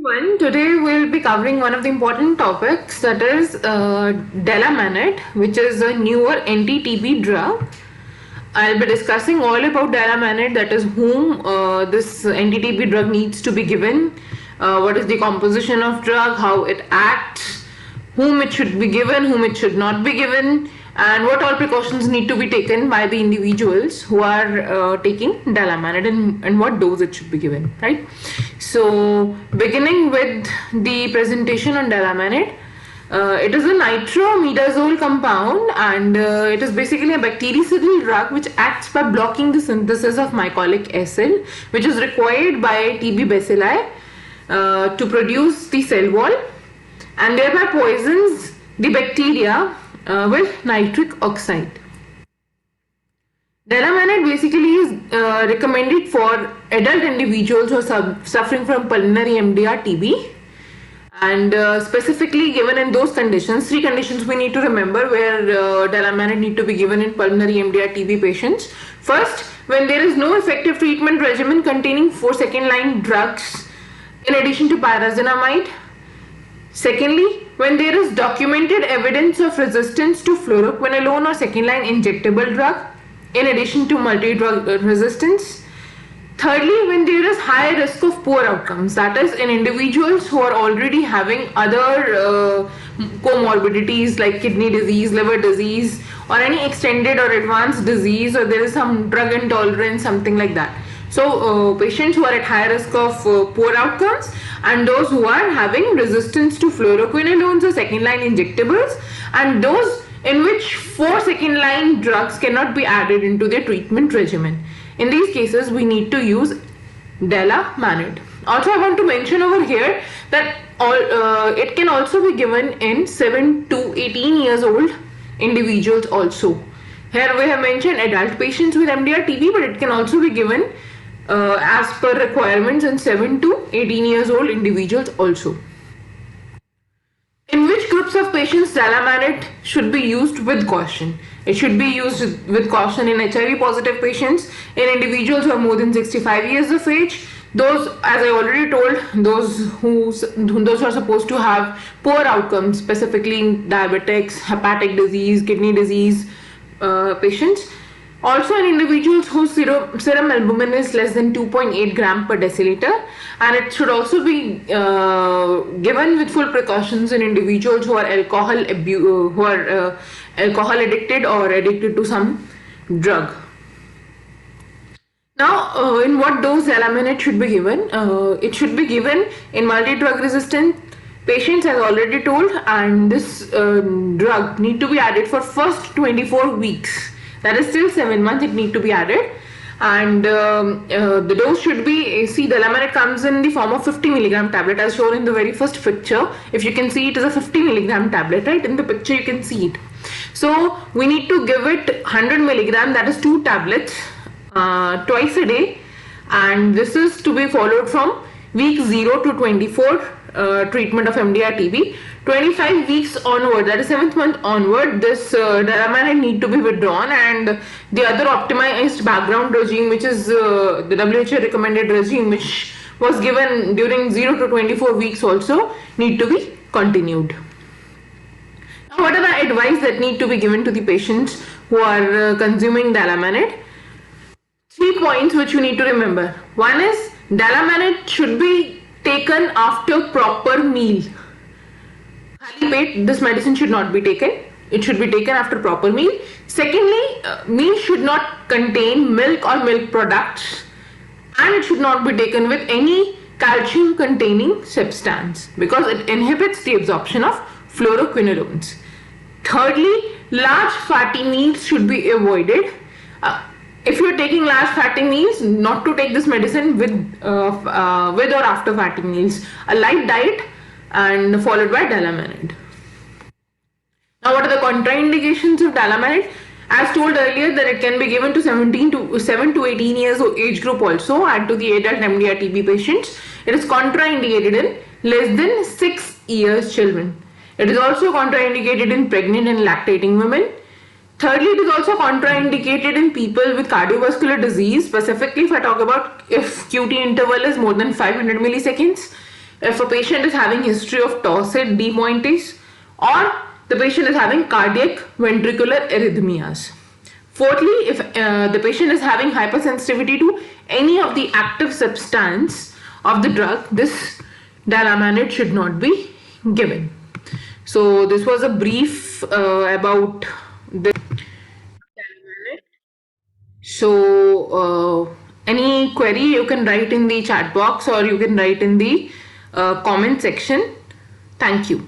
everyone. Today we'll be covering one of the important topics, that is Delamanid, which is a newer anti-TB drug. I'll be discussing all about Delamanid, that is whom this anti-TB drug needs to be given, what is the composition of drug, how it acts, whom it should be given, whom it should not be given, and what all precautions need to be taken by the individuals who are taking Delamanid, and what dose it should be given, right? So beginning with the presentation on Delamanid, it is a nitro-imidazole compound, and it is basically a bactericidal drug which acts by blocking the synthesis of mycolic acid, which is required by TB bacilli to produce the cell wall, and thereby poisons the bacteria with nitric oxide. Delamanid basically is recommended for adult individuals who are suffering from pulmonary MDR TB, and specifically given in those conditions. Three conditions we need to remember where Delamanid need to be given in pulmonary MDR TB patients. First, when there is no effective treatment regimen containing 4 second-line drugs in addition to pyrazinamide. Secondly, when there is documented evidence of resistance to fluoroquinolone or second-line injectable drug in addition to multi-drug resistance. Thirdly, when there is high risk of poor outcomes, that is in individuals who are already having other comorbidities like kidney disease, liver disease, or any extended or advanced disease, or there is some drug intolerance, something like that. So patients who are at high risk of poor outcomes, and those who are having resistance to fluoroquinolones or second line injectables, and those in which 4 second line drugs cannot be added into their treatment regimen. In these cases, we need to use Delamanid. Also, I want to mention over here that it can also be given in 7 to 18 years old individuals also. Here we have mentioned adult patients with MDR TB, but it can also be given as per requirements in 7 to 18 years old individuals also. In which groups of patients Delamanid should be used with caution? It should be used with caution in HIV positive patients, in individuals who are more than 65 years of age, those, as I already told, those who are supposed to have poor outcomes, specifically diabetics, hepatic disease, kidney disease patients. Also in individuals whose serum albumin is less than 2.8 gram per deciliter, and it should also be given with full precautions in individuals who are alcohol addicted or addicted to some drug. Now, in what dose Delamanid should be given? It should be given in multi-drug resistant patients, as already told, and this drug need to be added for first 24 weeks. That is still 7 months it need to be added, and the dose should be, see, Delamanid comes in the form of 50 milligram tablet as shown in the very first picture. If you can see, it is a 50 milligram tablet, right? In the picture you can see it. So we need to give it 100 milligram, that is 2 tablets twice a day, and this is to be followed from week 0 to 24 treatment of MDR TB. 25 weeks onward, that is 7th month onward, this Delamanid need to be withdrawn, and the other optimized background regime, which is the WHO recommended regime, which was given during 0 to 24 weeks also, need to be continued. Now, what are the advice that need to be given to the patients who are consuming Delamanid? 3 points which you need to remember. One is Delamanid should be taken after proper meal. Khali pet, this medicine should not be taken. It should be taken after proper meal. Secondly, meal should not contain milk or milk products, and it should not be taken with any calcium containing substance because it inhibits the absorption of fluoroquinolones. Thirdly, large fatty meals should be avoided. If you are taking large fatty meals, not to take this medicine with or after fatty meals. A light diet and followed by Delamanid. Now, what are the contraindications of Delamanid? As told earlier, that it can be given to 7 to 18 years age group also, and to the adult MDR TB patients. It is contraindicated in less than 6 years children. It is also contraindicated in pregnant and lactating women. Thirdly, it is also contraindicated in people with cardiovascular disease, specifically if I talk about if QT interval is more than 500 milliseconds. if a patient is having history of Torsades de Pointes, or the patient is having cardiac ventricular arrhythmias. Fourthly, if the patient is having hypersensitivity to any of the active substance of the drug, this Delamanid should not be given. So this was a brief about the Delamanid. So any query you can write in the chat box, or you can write in the comment section. Thank you.